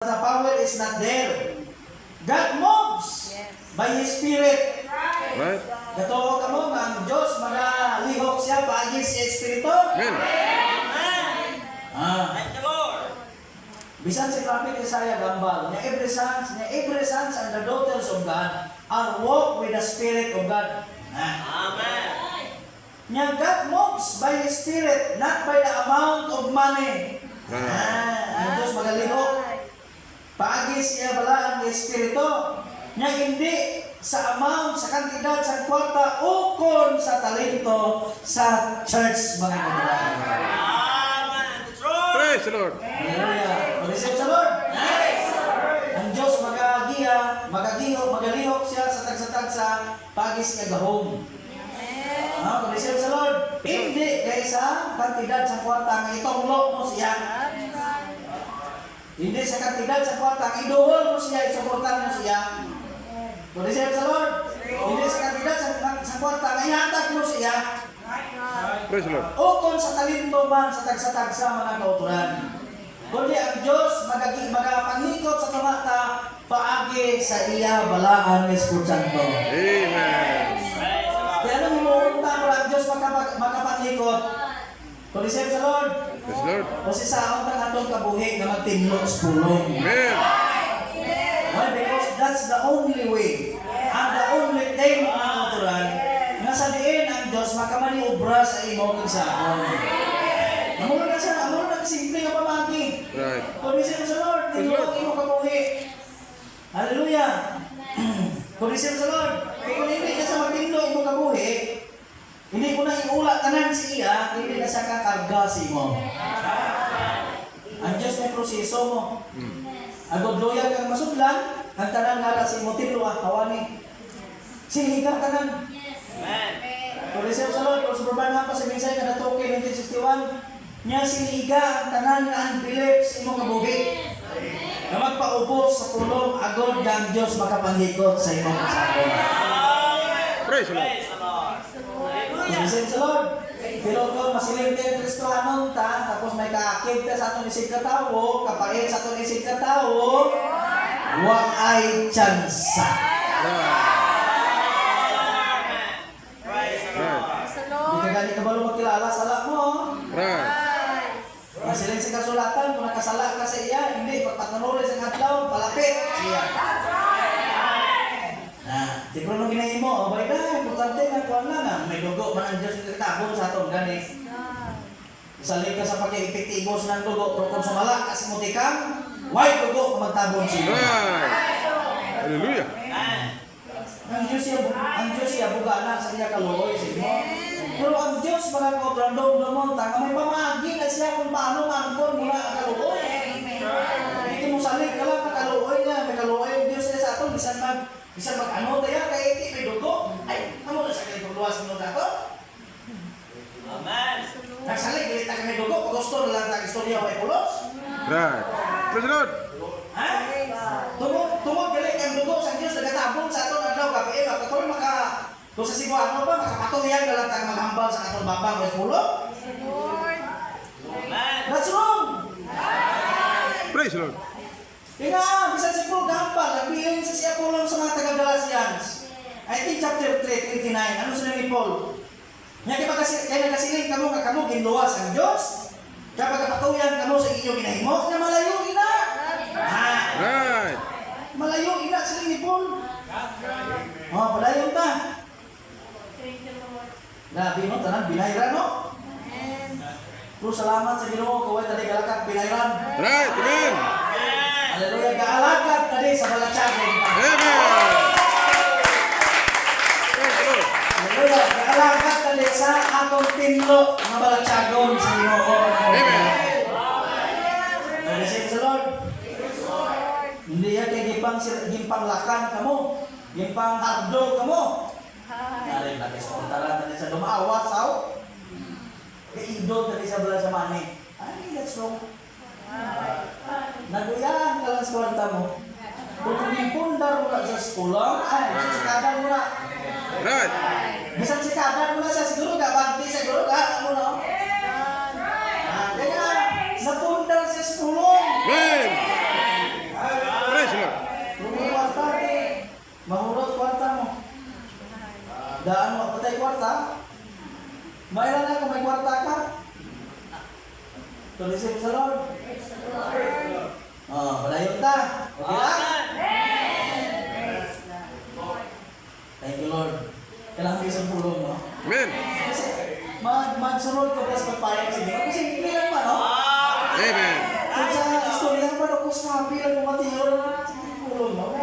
the power is not there. God moves by His Spirit. Right. Katuo ka mo nga ang Diyos magalihok siya paagi sa Espiritu. Amen. Bisan si Prophet Isaiah gambal, na every sons and the daughters of God are walk with the Spirit of God. Amen. Nya God moves by His Spirit, not by the amount of money. Ang Diyos magalihok. Paagi siya bala ang Espiritu. Nya hindi sa amount, sa kantidad, sa kwarta, ukon sa talento sa church mga kapatid. Praise the Lord. Hallelujah. Mag-receive sa Lord. Ang Diyos magalihok siya sa tagsatag sa pagis niya gahom. Mag-receive sa Lord. Hindi kaysa kantidad sa kwarta nga itonglo mo siya. Hindi sa kantidad sa kwarta nga iduhol mo siya, isuportan mo siya. Mag-receive sa Lord. Hindi sa kantidad sa kwarta nga ihatag mo siya. Praise the Lord. Ukon sa talento man sa tagsatag sa mga kauturan. Kundi ang Diyos magapangikot sa tumata paagi sa iya balaan ng Espiritu Santo. Amen. Kaya anong hinuunta para ang Diyos magapangikot? Kung isip sa Lord, Praise the Lord. o si saon ng atong kabuhi na magtinlo sa pulong. Amen. Why? Because that's the only way and the only thing mga kauturan nga sa diin ang Diyos makamaniobra sa imo kung saon. Amuro na simple nga pamagi. Right. Kung isip sa Lord, tinlo ang imo kabuhi. Hallelujah. Kung isip sa Lord, kung hindi ka sa magtinlo imo kabuhi, hindi ko na iula tanan siya, hindi na siya kakarga sa imo. Ang Diyos may proseso mo. Agod loya kang masudlan, ang tanan nga sa imo tinlo hawani. Sinigang tanan. Kung isip sa Lord, kung suburban nga pa sa minsay na natoke 1961, niya siniga ang tanan nga ang Philip sa imo kabuhi. Na magpaubos sa pulong agod nga ang Diyos makapanghikot sa imo kasakon. Praise the Lord. Isip sa Lord. Pero kung masiling tayo Kristohanon ta, tapos may kaakit ka sa atong isip katawo, kapait sa atong isip katawo, wag ay tsansa. Right. Hindi ka gani kabalo magkilala sa lak mo. Right. Masiling sa kasulatan, kung nakasala ka sa iya, hindi, pagpatanuri sa ngadlaw, palapit siya. Di ko nung ginahin mo, abay na, importante nga kuwan lang nga, may dugo man ang Diyos yung kitabon sa atong gani. Isalik ka sa pag-iipitibos ng dugo, pero kung sumala ka sa mutikang, why dugo kung magtabon siya? Right. Hallelujah. Ang Diyos siya buga na sa iya kaluoy sa imo. Pero ang Diyos mga kautrandong lumonta, may pamagi na siya kung paano maangkon mula ang kaluoy. Hindi mo salik ka lang na kaluoy niya, may kaluoy ang Diyos niya sa atong, bisan mag-ano tayo, kaya hindi may dugo. Ay, ano na sa kayo pagluwas mo na ito? Amen. Nagsalik, galit na kami dugo, kung gusto na lang ang istorya may pulos. Right. Praise the Lord. Ha? Tungod galit ang dugo sa Diyos, nagatabong sa atong adlaw, kapiin, kung kung sa sigwano pa, makapatuloyan ka lang tayo maghambal sa atong babang may pulo. That's wrong. Praise the Lord. Kaya bisan si Paul gahambal, nagbihin sa siya Paul sa mga taga-Galatians. I think chapter 3, 29. Ano sila ni Paul? Kaya nagasiling kamo nga kamo ginluwas ang Diyos. Kaya pagkapatuyan kamo sa inyong ginahimo, na malayo ina. Right. Malayo ina sila ni Paul. Padayon ta. Grabe no, tanan binayran no? Pero salamat sa Ginoo, kaway tadi galakad binayran. Right. Amen. Haleluya, gaalagad tadi sa balatsagon. Amen. Praise the Lord. Haleluya, gaalagad tadi sa atong tinlo nga balatsagon sa Ginoo. Amen. Praise the Lord. Hindi yan kay gimpang lakan kamo, gimpang hardo kamo. Nari lagi sa kontaran tadi sa dumaawa sao. Kaidot tadi sa bala sa mani. Ay, that's wrong. Naguyaan ka lang sa kwarta mo. Kung pundar mo na sa eskulang, sa sikadar mo na. Right. Bisan sikadar mo na sa siguro ka, banti siguro ka, ano no? Kaya, napundar sa eskulang. Amen. Daan mo, patay kwarta. Mayroon na kung may kwarta ka. Tulisin mo sa Lord. Palayon ta. Okay lang? Thank you, Lord. Kailangan kayo sa pulong, no? Amen. Kasi magsunod ka plus magpayag sa Diyos. Kasi hindi lang ba, no? Amen. Kung sa istorya ba, kung sa happy lang umati yun, pulong, no?